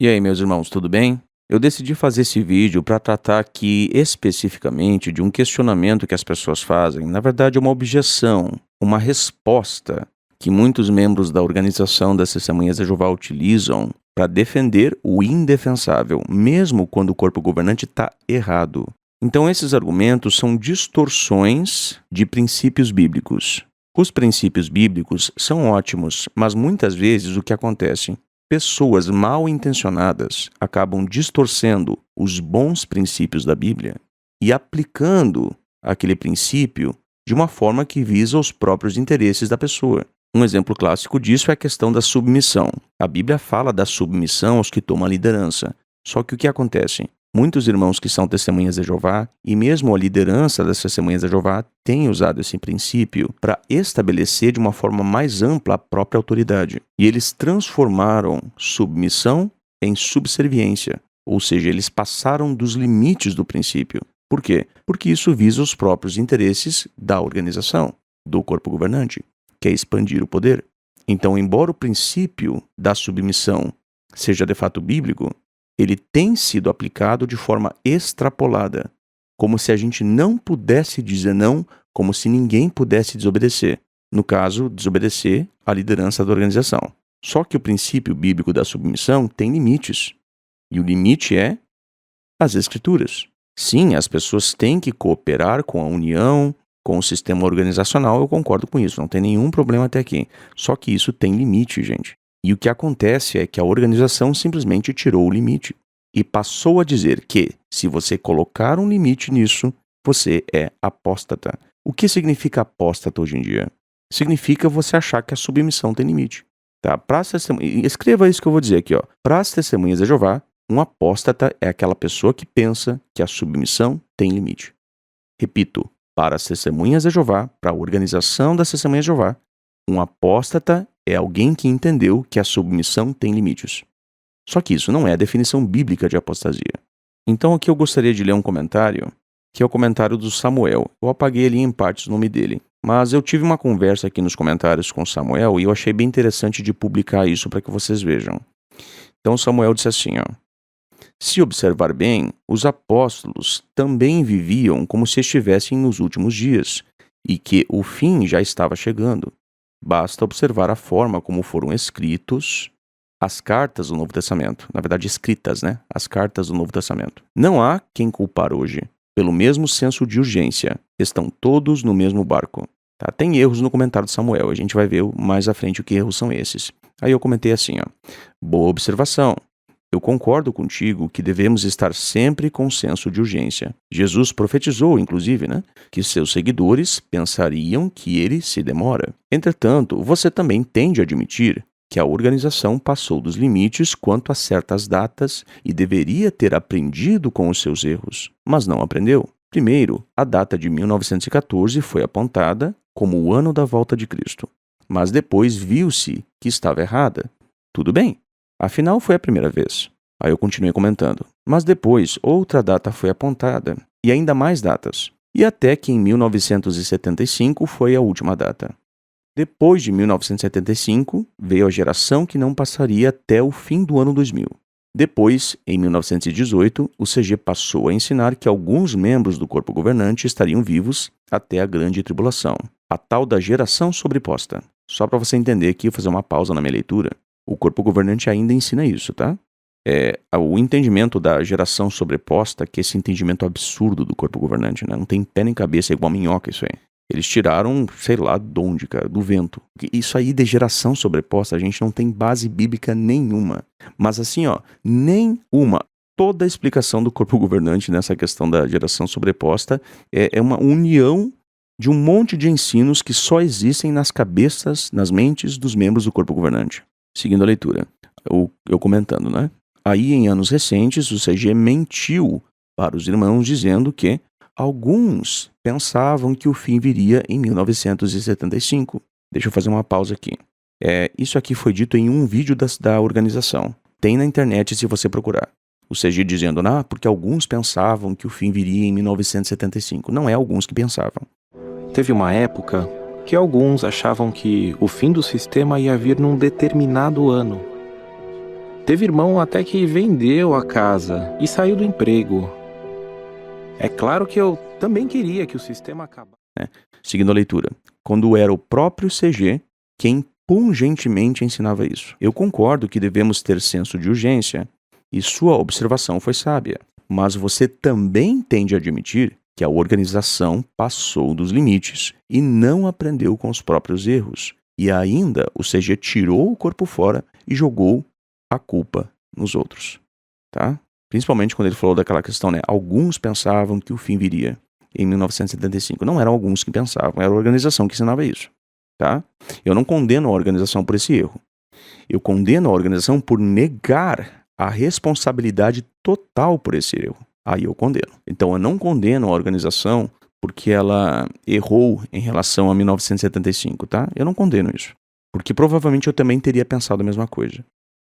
E aí, meus irmãos, tudo bem? Eu decidi fazer esse vídeo para tratar aqui especificamente de um questionamento que as pessoas fazem. Na verdade, é uma objeção, uma resposta que muitos membros da organização das Testemunhas de Jeová utilizam para defender o indefensável, mesmo quando o corpo governante está errado. Então, esses argumentos são distorções de princípios bíblicos. Os princípios bíblicos são ótimos, mas muitas vezes o que acontece? Pessoas mal intencionadas acabam distorcendo os bons princípios da Bíblia e aplicando aquele princípio de uma forma que visa os próprios interesses da pessoa. Um exemplo clássico disso é a questão da submissão. A Bíblia fala da submissão aos que tomam a liderança. Só que o que acontece? Muitos irmãos que são testemunhas de Jeová, e mesmo a liderança das testemunhas de Jeová, têm usado esse princípio para estabelecer de uma forma mais ampla a própria autoridade. E eles transformaram submissão em subserviência, ou seja, eles passaram dos limites do princípio. Por quê? Porque isso visa os próprios interesses da organização, do corpo governante, que é expandir o poder. Então, embora o princípio da submissão seja de fato bíblico, ele tem sido aplicado de forma extrapolada, como se a gente não pudesse dizer não, como se ninguém pudesse desobedecer. No caso, desobedecer à liderança da organização. Só que o princípio bíblico da submissão tem limites. E o limite é as Escrituras. Sim, as pessoas têm que cooperar com a união, com o sistema organizacional, eu concordo com isso, não tem nenhum problema até aqui. Só que isso tem limite, gente. E o que acontece é que a organização simplesmente tirou o limite e passou a dizer que, se você colocar um limite nisso, você é apóstata. O que significa apóstata hoje em dia? Significa você achar que a submissão tem limite. Tá? Escreva isso que eu vou dizer aqui. Para as testemunhas de Jeová, um apóstata é aquela pessoa que pensa que a submissão tem limite. Repito, para as testemunhas de Jeová, para a organização das testemunhas de Jeová, um apóstata é alguém que entendeu que a submissão tem limites. Só que isso não é a definição bíblica de apostasia. Então aqui eu gostaria de ler um comentário, que é o comentário do Samuel. Eu apaguei ali em partes o nome dele, mas eu tive uma conversa aqui nos comentários com o Samuel e eu achei bem interessante de publicar isso para que vocês vejam. Então Samuel disse assim, se observar bem, os apóstolos também viviam como se estivessem nos últimos dias e que o fim já estava chegando. Basta observar a forma como foram escritos as cartas do Novo Testamento. Na verdade, escritas, né? As cartas do Novo Testamento. Não há quem culpar hoje. Pelo mesmo senso de urgência, estão todos no mesmo barco. Tá? Tem erros no comentário de Samuel. A gente vai ver mais à frente o que erros são esses. Aí eu comentei assim, boa observação. Eu concordo contigo que devemos estar sempre com senso de urgência. Jesus profetizou, inclusive, que seus seguidores pensariam que ele se demora. Entretanto, você também tende a admitir que a organização passou dos limites quanto a certas datas e deveria ter aprendido com os seus erros, mas não aprendeu. Primeiro, a data de 1914 foi apontada como o ano da volta de Cristo, mas depois viu-se que estava errada. Tudo bem. Afinal, foi a primeira vez. Aí eu continuei comentando. Mas depois, outra data foi apontada, e ainda mais datas. E até que em 1975 foi a última data. Depois de 1975, veio a geração que não passaria até o fim do ano 2000. Depois, em 1918, o CG passou a ensinar que alguns membros do corpo governante estariam vivos até a grande tribulação. A tal da geração sobreposta. Só para você entender aqui, vou fazer uma pausa na minha leitura. O corpo governante ainda ensina isso, tá? O entendimento da geração sobreposta, que é esse entendimento absurdo do corpo governante, Não tem pé nem cabeça, é igual minhoca isso aí. Eles tiraram, sei lá, de onde, cara, do vento. Isso aí de geração sobreposta, a gente não tem base bíblica nenhuma. Mas assim, nenhuma. Toda a explicação do corpo governante nessa questão da geração sobreposta é uma união de um monte de ensinos que só existem nas cabeças, nas mentes dos membros do corpo governante. Seguindo a leitura, eu comentando, Aí, em anos recentes, o CG mentiu para os irmãos dizendo que alguns pensavam que o fim viria em 1975. Deixa eu fazer uma pausa aqui. Isso aqui foi dito em um vídeo da organização. Tem na internet se você procurar. O CG dizendo, porque alguns pensavam que o fim viria em 1975. Não é alguns que pensavam. Teve uma época que alguns achavam que o fim do sistema ia vir num determinado ano. Teve irmão até que vendeu a casa e saiu do emprego. É claro que eu também queria que o sistema acabasse. Seguindo a leitura. Quando era o próprio CG quem pungentemente ensinava isso. Eu concordo que devemos ter senso de urgência, e sua observação foi sábia. Mas você também tem de admitir que a organização passou dos limites e não aprendeu com os próprios erros. E ainda o CG tirou o corpo fora e jogou a culpa nos outros. Tá? Principalmente quando ele falou daquela questão, né? Alguns pensavam que o fim viria em 1975. Não eram alguns que pensavam, era a organização que ensinava isso. Tá? Eu não condeno a organização por esse erro. Eu condeno a organização por negar a responsabilidade total por esse erro. Aí eu condeno. Então eu não condeno a organização porque ela errou em relação a 1975, tá? Eu não condeno isso. Porque provavelmente eu também teria pensado a mesma coisa.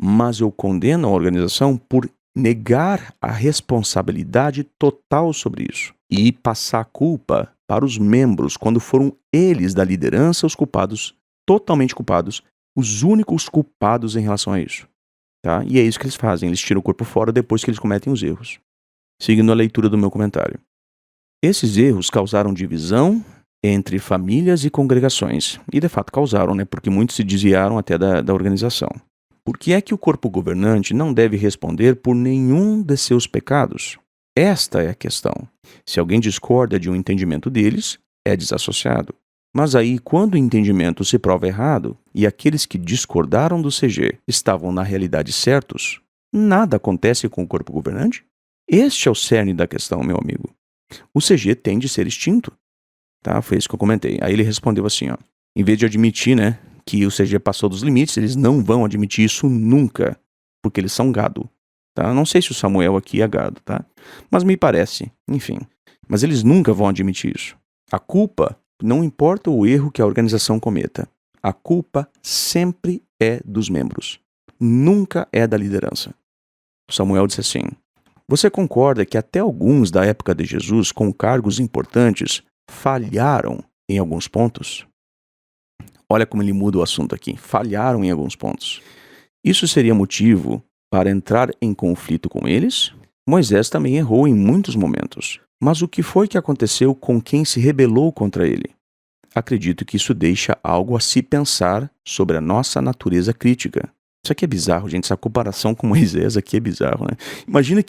Mas eu condeno a organização por negar a responsabilidade total sobre isso e passar a culpa para os membros quando foram eles da liderança os culpados, totalmente culpados, os únicos culpados em relação a isso. Tá? E é isso que eles fazem, eles tiram o corpo fora depois que eles cometem os erros. Seguindo a leitura do meu comentário. Esses erros causaram divisão entre famílias e congregações. E de fato causaram, né? Porque muitos se desviaram até da organização. Por que é que o corpo governante não deve responder por nenhum de seus pecados? Esta é a questão. Se alguém discorda de um entendimento deles, é desassociado. Mas aí, quando o entendimento se prova errado e aqueles que discordaram do CG estavam na realidade certos, nada acontece com o corpo governante? Este é o cerne da questão, meu amigo. O CG tem de ser extinto. Tá? Foi isso que eu comentei. Aí ele respondeu assim, ó, em vez de admitir, né, que o CG passou dos limites, eles não vão admitir isso nunca, porque eles são gado. Tá? Não sei se o Samuel aqui é gado, tá? Mas me parece, enfim. Mas eles nunca vão admitir isso. A culpa, não importa o erro que a organização cometa, a culpa sempre é dos membros. Nunca é da liderança. Samuel disse assim, você concorda que até alguns da época de Jesus, com cargos importantes, falharam em alguns pontos? Olha como ele muda o assunto aqui. Falharam em alguns pontos. Isso seria motivo para entrar em conflito com eles? Moisés também errou em muitos momentos. Mas o que foi que aconteceu com quem se rebelou contra ele? Acredito que isso deixa algo a se pensar sobre a nossa natureza crítica. Isso aqui é bizarro, gente. Essa comparação com Moisés aqui é bizarro, né? Imagina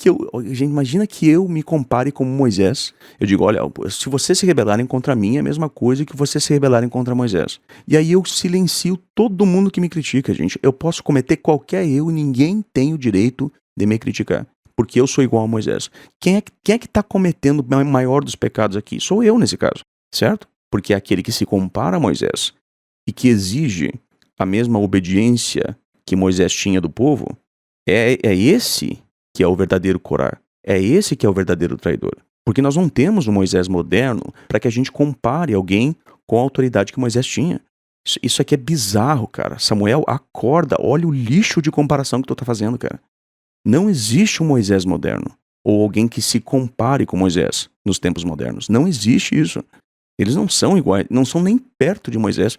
que eu me compare com Moisés. Eu digo, olha, se vocês se rebelarem contra mim, é a mesma coisa que vocês se rebelarem contra Moisés. E aí eu silencio todo mundo que me critica, gente. Eu posso cometer qualquer erro e ninguém tem o direito de me criticar. Porque eu sou igual a Moisés. Quem é que está cometendo o maior dos pecados aqui? Sou eu, nesse caso. Certo? Porque é aquele que se compara a Moisés e que exige a mesma obediência que Moisés tinha do povo, é esse que é o verdadeiro Corá. É esse que é o verdadeiro traidor. Porque nós não temos um Moisés moderno para que a gente compare alguém com a autoridade que Moisés tinha. Isso aqui é bizarro, cara. Samuel, acorda, olha o lixo de comparação que tu tá fazendo, cara. Não existe um Moisés moderno, ou alguém que se compare com Moisés nos tempos modernos. Não existe isso. Eles não são iguais, não são nem perto de Moisés.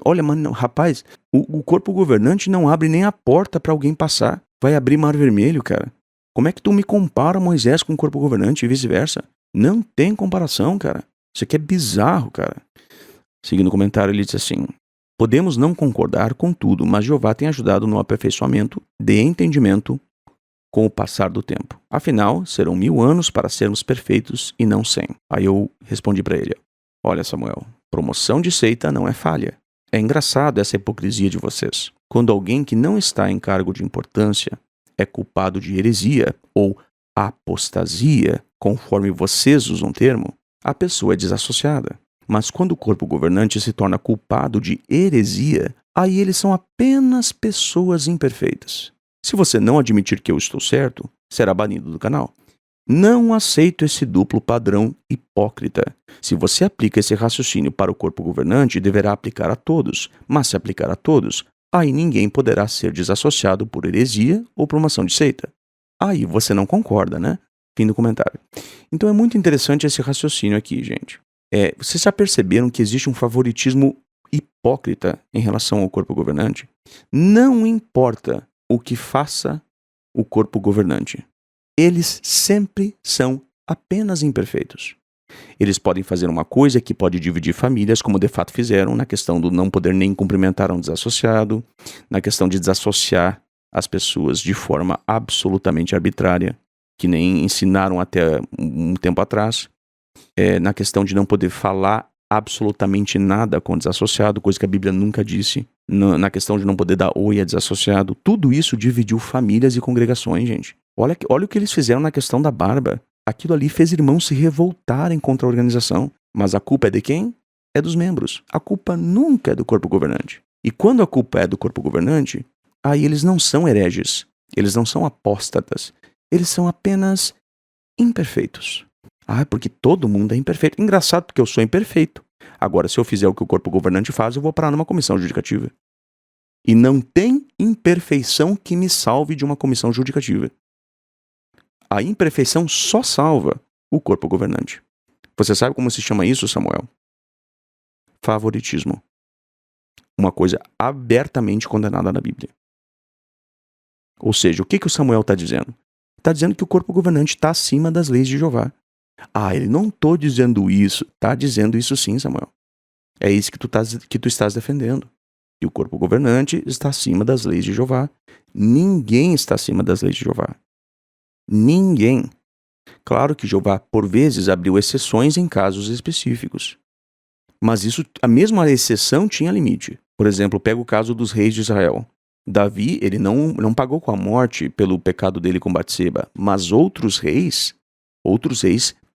Olha, mano, rapaz, o corpo governante não abre nem a porta para alguém passar. Vai abrir Mar Vermelho, cara. Como é que tu me compara Moisés com o corpo governante e vice-versa? Não tem comparação, cara. Isso aqui é bizarro, cara. Seguindo o comentário, ele diz assim, podemos não concordar com tudo, mas Jeová tem ajudado no aperfeiçoamento de entendimento com o passar do tempo. Afinal, serão 1000 anos para sermos perfeitos e não 100. Aí eu respondi para ele, olha, Samuel, promoção de seita não é falha. É engraçado essa hipocrisia de vocês. Quando alguém que não está em cargo de importância é culpado de heresia ou apostasia, conforme vocês usam o termo, a pessoa é desassociada. Mas quando o corpo governante se torna culpado de heresia, aí eles são apenas pessoas imperfeitas. Se você não admitir que eu estou certo, será banido do canal. Não aceito esse duplo padrão hipócrita. Se você aplica esse raciocínio para o corpo governante, deverá aplicar a todos. Mas se aplicar a todos, aí ninguém poderá ser desassociado por heresia ou promoção de seita. Aí você não concorda, né? Fim do comentário. Então é muito interessante esse raciocínio aqui, gente. Vocês já perceberam que existe um favoritismo hipócrita em relação ao corpo governante? Não importa o que faça o corpo governante. Eles sempre são apenas imperfeitos. Eles podem fazer uma coisa que pode dividir famílias, como de fato fizeram, na questão do não poder nem cumprimentar um desassociado, na questão de desassociar as pessoas de forma absolutamente arbitrária, que nem ensinaram até um tempo atrás, na questão de não poder falar absolutamente nada com o desassociado, coisa que a Bíblia nunca disse, na questão de não poder dar oi a desassociado. Tudo isso dividiu famílias e congregações, gente. Olha o que eles fizeram na questão da barba. Aquilo ali fez irmãos se revoltarem contra a organização. Mas a culpa é de quem? É dos membros. A culpa nunca é do corpo governante. E quando a culpa é do corpo governante, aí eles não são hereges. Eles não são apóstatas. Eles são apenas imperfeitos. Porque todo mundo é imperfeito. Engraçado, porque eu sou imperfeito. Agora, se eu fizer o que o corpo governante faz, eu vou parar numa comissão judicativa. E não tem imperfeição que me salve de uma comissão judicativa. A imperfeição só salva o corpo governante. Você sabe como se chama isso, Samuel? Favoritismo. Uma coisa abertamente condenada na Bíblia. Ou seja, o que o Samuel está dizendo? Está dizendo que o corpo governante está acima das leis de Jeová. Ele não está dizendo isso. Está dizendo isso sim, Samuel. É isso que tu estás defendendo. E o corpo governante está acima das leis de Jeová. Ninguém está acima das leis de Jeová. Ninguém. Claro que Jeová, por vezes, abriu exceções em casos específicos. Mas a mesma exceção tinha limite. Por exemplo, pega o caso dos reis de Israel. Davi, ele não pagou com a morte pelo pecado dele com Batseba, mas outros reis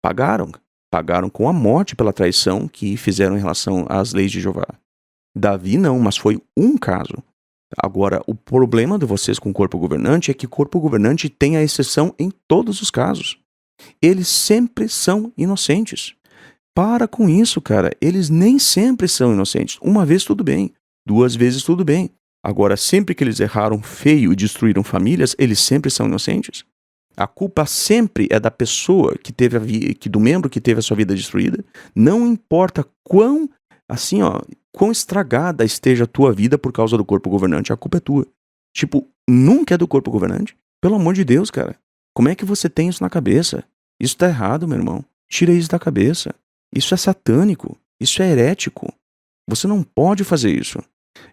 pagaram com a morte pela traição que fizeram em relação às leis de Jeová. Davi não, mas foi um caso. Agora, o problema de vocês com o corpo governante é que o corpo governante tem a exceção em todos os casos. Eles sempre são inocentes. Para com isso, cara. Eles nem sempre são inocentes. Uma vez tudo bem, 2 vezes tudo bem. Agora, sempre que eles erraram feio e destruíram famílias, eles sempre são inocentes. A culpa sempre é da pessoa do membro que teve a sua vida destruída. Não importa quão estragada esteja a tua vida por causa do corpo governante, a culpa é tua. Nunca é do corpo governante. Pelo amor de Deus, cara. Como é que você tem isso na cabeça? Isso tá errado, meu irmão. Tira isso da cabeça. Isso é satânico. Isso é herético. Você não pode fazer isso.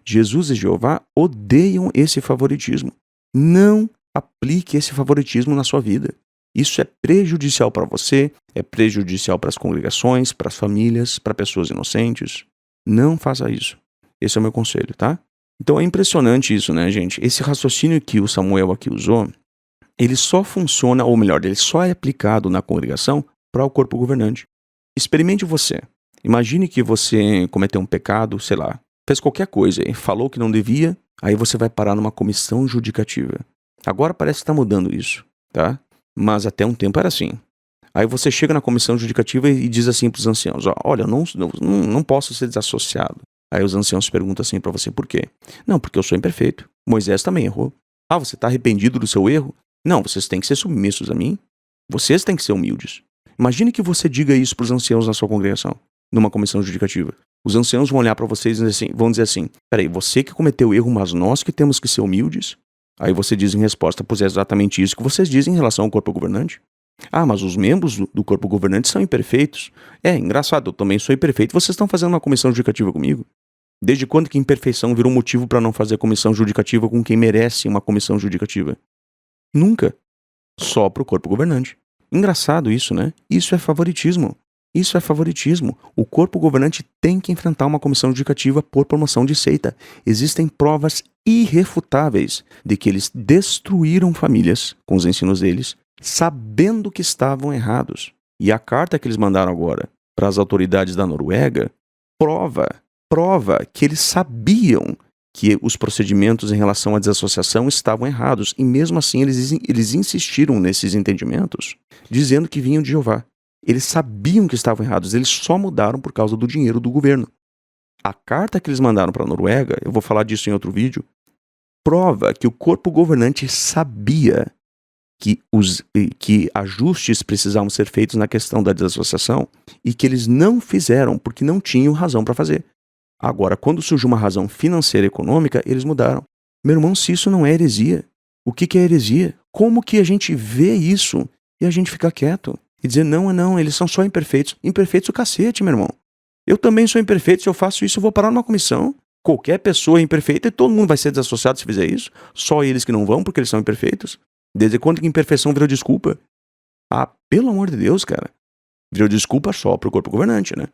Jesus e Jeová odeiam esse favoritismo. Não aplique esse favoritismo na sua vida. Isso é prejudicial para você, é prejudicial para as congregações, para as famílias, para pessoas inocentes. Não faça isso. Esse é o meu conselho, tá? Então é impressionante isso, né, gente? Esse raciocínio que o Samuel aqui usou, ele só funciona, ou melhor, ele só é aplicado na congregação para o corpo governante. Experimente você. Imagine que você cometeu um pecado, sei lá, fez qualquer coisa, falou que não devia, aí você vai parar numa comissão judicativa. Agora parece que está mudando isso, tá? Mas até um tempo era assim. Aí você chega na comissão judicativa e diz assim para os anciãos, olha, eu não posso ser desassociado. Aí os anciãos perguntam assim para você, por quê? Não, porque eu sou imperfeito. Moisés também errou. Você está arrependido do seu erro? Não, vocês têm que ser submissos a mim. Vocês têm que ser humildes. Imagine que você diga isso para os anciãos na sua congregação, numa comissão judicativa. Os anciãos vão olhar para vocês e vão dizer assim, peraí, você que cometeu erro, mas nós que temos que ser humildes? Aí você diz em resposta, pois é exatamente isso que vocês dizem em relação ao corpo governante. Mas os membros do corpo governante são imperfeitos. Engraçado, eu também sou imperfeito. Vocês estão fazendo uma comissão judicativa comigo? Desde quando que imperfeição virou motivo para não fazer comissão judicativa com quem merece uma comissão judicativa? Nunca. Só para o corpo governante. Engraçado isso, né? Isso é favoritismo. Isso é favoritismo. O corpo governante tem que enfrentar uma comissão judicativa por promoção de seita. Existem provas irrefutáveis de que eles destruíram famílias com os ensinos deles, sabendo que estavam errados. E a carta que eles mandaram agora para as autoridades da Noruega prova que eles sabiam que os procedimentos em relação à desassociação estavam errados. E mesmo assim eles insistiram nesses entendimentos, dizendo que vinham de Jeová. Eles sabiam que estavam errados, eles só mudaram por causa do dinheiro do governo. A carta que eles mandaram para a Noruega, eu vou falar disso em outro vídeo, prova que o corpo governante sabia que ajustes precisavam ser feitos na questão da desassociação e que eles não fizeram porque não tinham razão para fazer. Agora, quando surgiu uma razão financeira e econômica, eles mudaram. Meu irmão, se isso não é heresia, O que é heresia? Como que a gente vê isso e a gente fica quieto? E dizer, não, eles são só imperfeitos. Imperfeitos o cacete, meu irmão. Eu também sou imperfeito, se eu faço isso eu vou parar numa comissão. Qualquer pessoa é imperfeita e todo mundo vai ser desassociado se fizer isso. Só eles que não vão porque eles são imperfeitos. Desde quando que imperfeição virou desculpa? Ah, pelo amor de Deus, cara. Virou desculpa só pro corpo governante, né?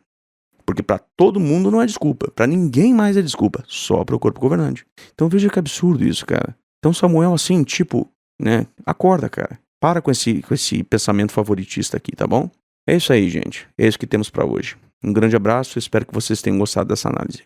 Porque pra todo mundo não é desculpa. Pra ninguém mais é desculpa. Só pro corpo governante. Então veja que absurdo isso, cara. Então Samuel, assim, tipo, né? Acorda, cara. Para com esse pensamento favoritista aqui, tá bom? É isso aí, gente. É isso que temos pra hoje. Um grande abraço. Espero que vocês tenham gostado dessa análise.